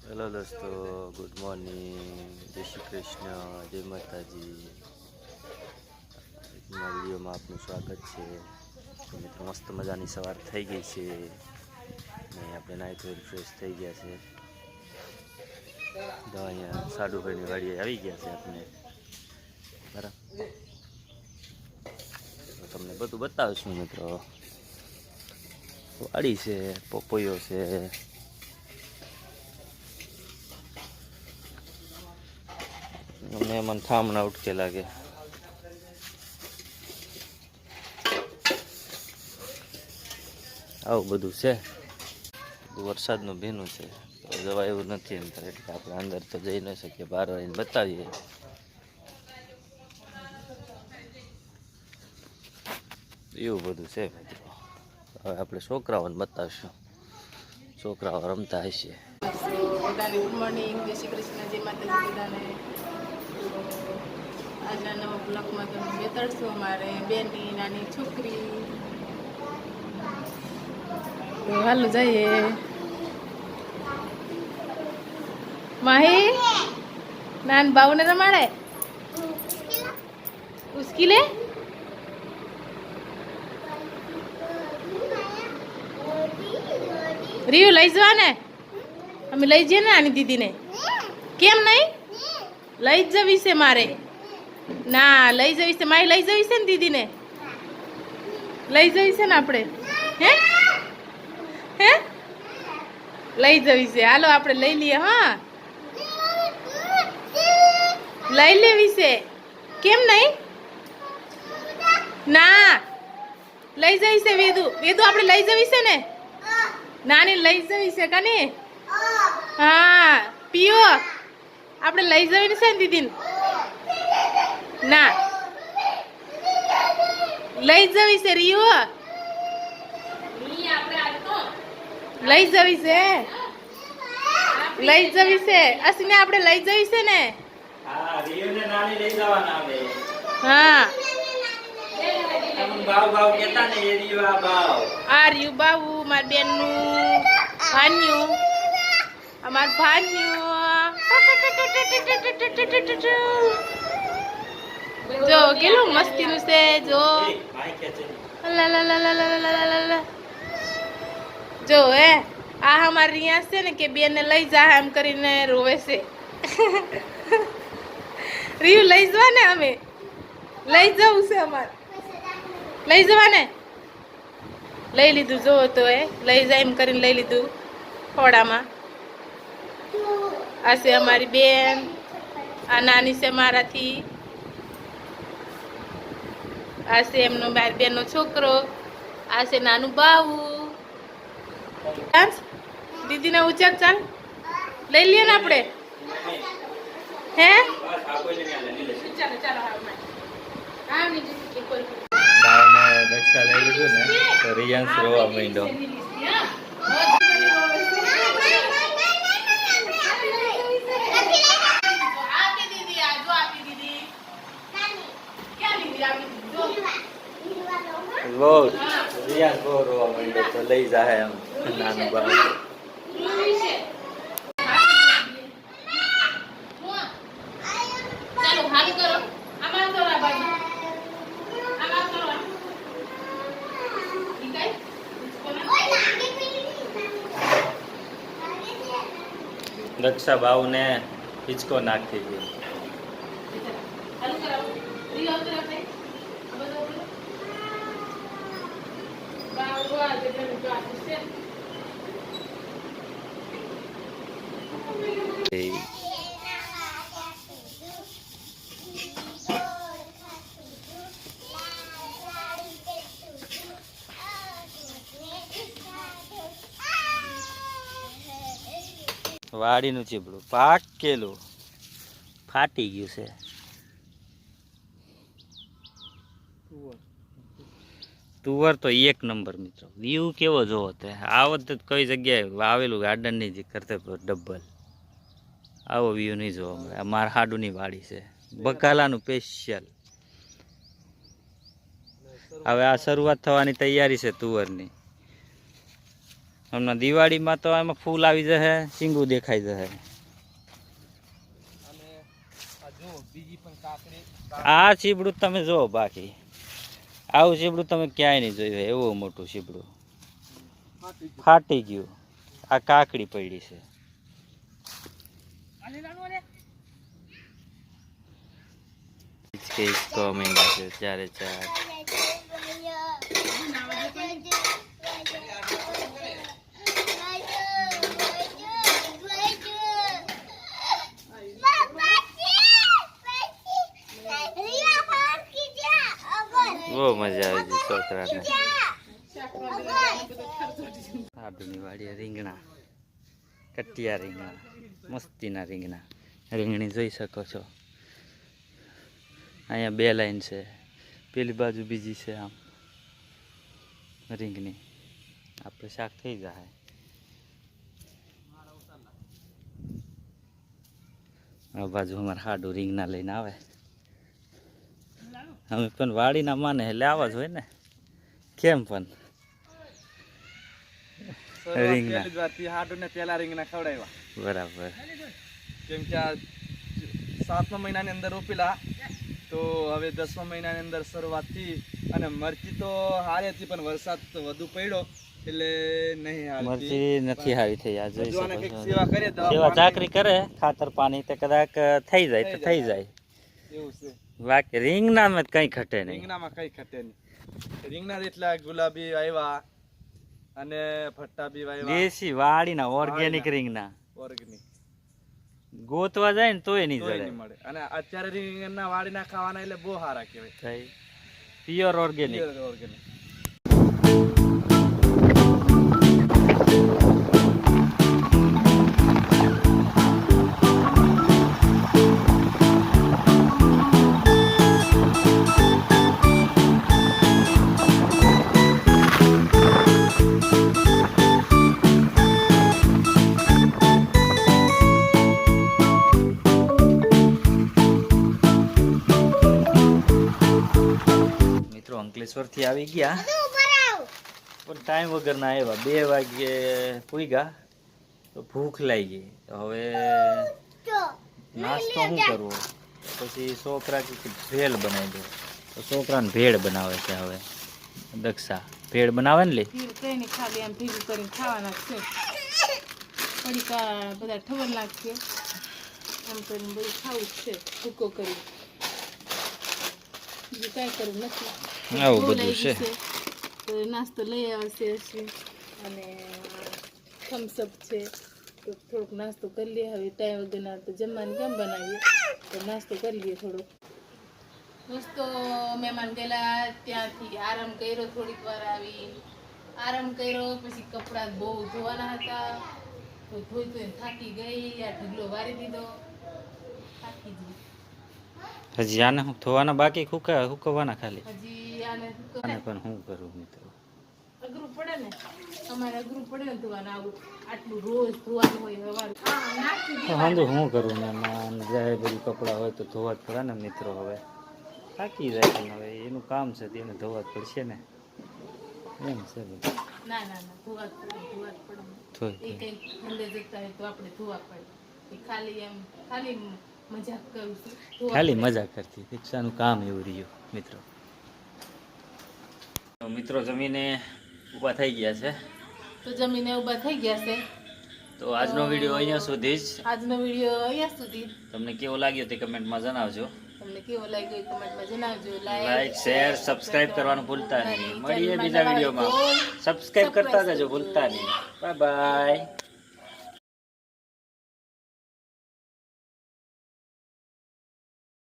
Hello દોસ્તો, good morning, જય શ્રી કૃષ્ણ, જય માતાજી. આજના વિડીયોમાં આપનું સ્વાગત છે. તો મિત્રો, મસ્ત મજાની સવાર થઈ ગઈ છે ને આપણે નાહી ધોઈને ફ્રેશ થઈ ગયા છે. તો અહીંયા સાડુભાઈની વાડીએ આવી ગયા છે આપણે, બરાબર. તો તમને બધું બતાવીશું મિત્રો. વાડી છે, પપૈયો છે, મને થામણા ઉઠકે લાગે. આવું બધું છે. વરસાદનું ભીનું છે તો જવા એવું નથી અંદર, એટલે આપણે અંદર તો જઈ ન શકીએ, બહાર આવીને બતાવીએ. એવું બધું છે મિત્રો. હવે આપણે છોકરાઓને બતાવીશું, છોકરાઓ રમતા હશે. બધાને ગુડ મોર્નિંગ, જય શ્રી કૃષ્ણ, જય માતાજી બધાને. આજના નવા બ્લોગમાં તમે બેતાડશો મારે બેનની નાની છોકરી. તો હાલો જઈએ. માહી નાન બાઉને રમાડે ઉસ્કીલે. રીયુ લઈ જવા ને, અમે લઈ જઈએ ને આની દીદીને. કેમ નહીં લઈ જ જવી છે મારે? ના લઈ જવી છે, મારી લઈ જવી છે ને દીદીને, લઈ જવી છે ને આપણે. હે હે લઈ જવી છે, હાલો આપણે લઈ લઈએ. હા લઈ લેવી છે. કેમ નહીં? ના લઈ જવી છે વેદુ, વેદુ આપણે લઈ જવી છે ને, નાની લઈ જવી છે કાની. હા પીઓ આપણે લઈ જવી છે ને દીદીને. ના લઈ જવી છે રીયો, લઈ જવી છે, લઈ જવી છે. અસીને આપણે લઈ જવી છે ને. હા, રીયુને નાની લઈ જવાના આવે. હા તમે બાવ બાવ કહેતા ને, એ રીયુ આ બાવ. આ રહ્યું બાવુ, મારી બેનનું ભાન્યું, અમાર ભાન્યું. જો કેટલું મસ્તીનું છે, જો જો હે. આ અમાર રિયા છે ને કે બેનને લઈ જા એમ કરીને રોવે છે. રીયુ લઈ જવા ને, અમે લઈ જવું છે અમારે, લઈ જવા ને. લઈ લીધું જો તો એ લઈ જાય એમ કરીને લઈ લીધું ખોડામાં. આ છે અમારી બેન, આ નાની છે મારાથી, આ છે એમનો મારી બેનનો છોકરો, આ છે નાનું બાવું. દીદીને ઉચક, ચાલ લઈ લઈએ ને આપણે. હે દક્ષા લઈ લીધું ને તો રિયાંશ રોવા માંડ્યો. બહુ રિયાંશ બહુ રોવા માંડ્યો તો લઈ જાય એમ નાનું બાળક. દક્ષા બાઉને હિંચકો નાખી ગયો. વાડીનું ચીબડું પાકેલું ફાટી ગયું છે. તુવર તો એક નંબર મિત્રો. વ્યૂ કેવો જોવો તે. આ વખતે કઈ જગ્યાએ આવેલું ગાર્ડનની જે કરતે ડબ્બલ આવો વ્યૂ નહીં જોવા મળે. આ મારા હાડુની વાડી છે, બકાલાનું સ્પેશિયલ. હવે આ શરૂઆત થવાની તૈયારી છે તુવરની. હમણાં દિવાળીમાં તો એમાં ફૂલ આવી જશે, શીંગું દેખાઈ જશે. અને આ જો બીજી પણ કાકડી આ ચીબડું તમે જો, બાકી આવું ચીબડું તમે ક્યાંય નહીં જોયું હોય. એવું મોટું ચીબડું ફાટી ગયું. આ કાકડી પડી છે. હિચકો માંડ્યા છે ચારે ચાર. બહુ મજા આવી ગઈ છોકરાને. આદુની વાડીએ રીંગણા, કટિયા રીંગણા, મસ્તીના રીંગણા. રીંગણી જોઈ શકો છો. અહીંયા 2 લાઈન છે, પેલી બાજુ બીજી છે. આમ રીંગણી આપણે શાક થઈ જાય. આ બાજુ અમારે હાડું રીંગણા લઈને આવે. અમે પણ વાડીના માને એટલે આવા જ હોય ને, કેમ પણ રીંગણા હાડુને પેલા રીંગણા ખવડાવ્યા. બરાબર. કેમ કે આ 7મા મહિનાની અંદર રોપેલા, તો હવે 10મા મહિનાની અંદર શરૂઆત થઈ. અને મરચી તો હારી હતી, પણ વરસાદ તો વધુ પડ્યો એટલે નહીં હારી. મરચી નથી હારી થઈ. આ જોઈ જોવાને શકો કંઈક છો. સેવા કરીએ તો સેવા ચાકરી કરે, ખાતર પાણી તે કદાચ થઈ જાય તો થઈ જાય. એવું છે. બાકી રીંગણામાં જ કંઈ ઘટે નહીં. રીંગણામાં કઈ ખટે નહીં. રીંગણા એટલા ગુલાબી આવ્યા અને ભટ્ટા બી વાવ્યા. દેશી વાડીના ઓર્ગેનિક રીંગણા ઓર્ગેનિક ગોતવા જાય ને તોય નહીં તોય જડે. નહીં મળે. અને અત્યારે રીંગણના વાડીના ખાવાના એટલે બહુ સારા કહેવાય. Pure organic. ઓર્ગેનિક. મિત્રો અંકલેશ્વર થી આવી ગયા, પણ ટાઈમ વગર ના આવ્યા. 2 વાગે પૂગ્યા તો ભૂખ લાગી ગઈ. તો હવે નાસ્તો શું કરવો? પછી છોકરા કે ભેળ બનાવી દો, તો છોકરાને ભેળ બનાવે છે. હવે દક્ષા ભેળ બનાવે ને લે. કઈ ખાલી આમ ભેગું કરીને ખાવાના છે. પડીકા બધા ઠવર નાખીએ એમ કરીને બધું ખાવું જ છે. ભૂકો કરી બીજું કાંઈ કરવું નથી. આવું બહુ બધું લાગી છે. તો નાસ્તો લઈ આવશે હશે. અને થમ્સઅપ છે, તો થોડોક નાસ્તો કરી લઈએ. હવે ટાઈમ વગરના તો જમવાનું કેમ બનાવીએ, તો નાસ્તો કરી લઈએ થોડોક. દોસ્તો મહેમાન ગયેલા, ત્યાંથી આરામ કર્યો, થોડીક વાર આવી આરામ કર્યો. પછી કપડાં બહુ ધોવાના હતા, તો ધોઈ ધોઈને થાકી ગઈ. આ ઢગલો વારી દીધો, થાકી ગઈ. હજી આને હું ધોવાના બાકી હુકવવાના ખાલી. હજી આને આને પણ હું કરું મિત્રો? અઘરું પડે ને, અમારે અઘરું પડે ને ધોવાનું. આવું આટલું રોજ ધોવાનું હોય સવારે. વાંધો હું કરું ને, એમાં જાય બધું કપડાં હોય તો ધોવા જ પડે ને મિત્રો. હવે થાકી જાય છે, હવે એનું કામ છે તેને ધોવા જ પડશે ને, એમ છે બધું. ના ના ના, ધોવા જ પડે, ધોવા જ પડે. એ કંઈક ઠંડે જતા હોય તો આપણે ધોવા પડે. એ ખાલી એમ ખાલી મજાક કરું છું. ખાલી મજા કરતી. રિક્ષાનું કામ એવું રહ્યું મિત્રો. તો મિત્રો જમીને ઊભા થઈ ગયા છે. તો જમીને ઊભા થઈ ગયા છે. તો આજનો વિડીયો અહીંયા સુધી જ. આજનો વિડીયો અહીંયા સુધી. તમને કેવો લાગ્યો તે કમેન્ટમાં જણાવજો. તમને કેવો લાગ્યો એ કમેન્ટમાં જણાવજો. લાઈક શેર સબસ્ક્રાઇબ કરવાનું ભૂલતા નહીં. મળીએ બીજા વિડીયોમાં. સબસ્ક્રાઇબ કરતા જજો, ભૂલતા નહીં. Bye bye.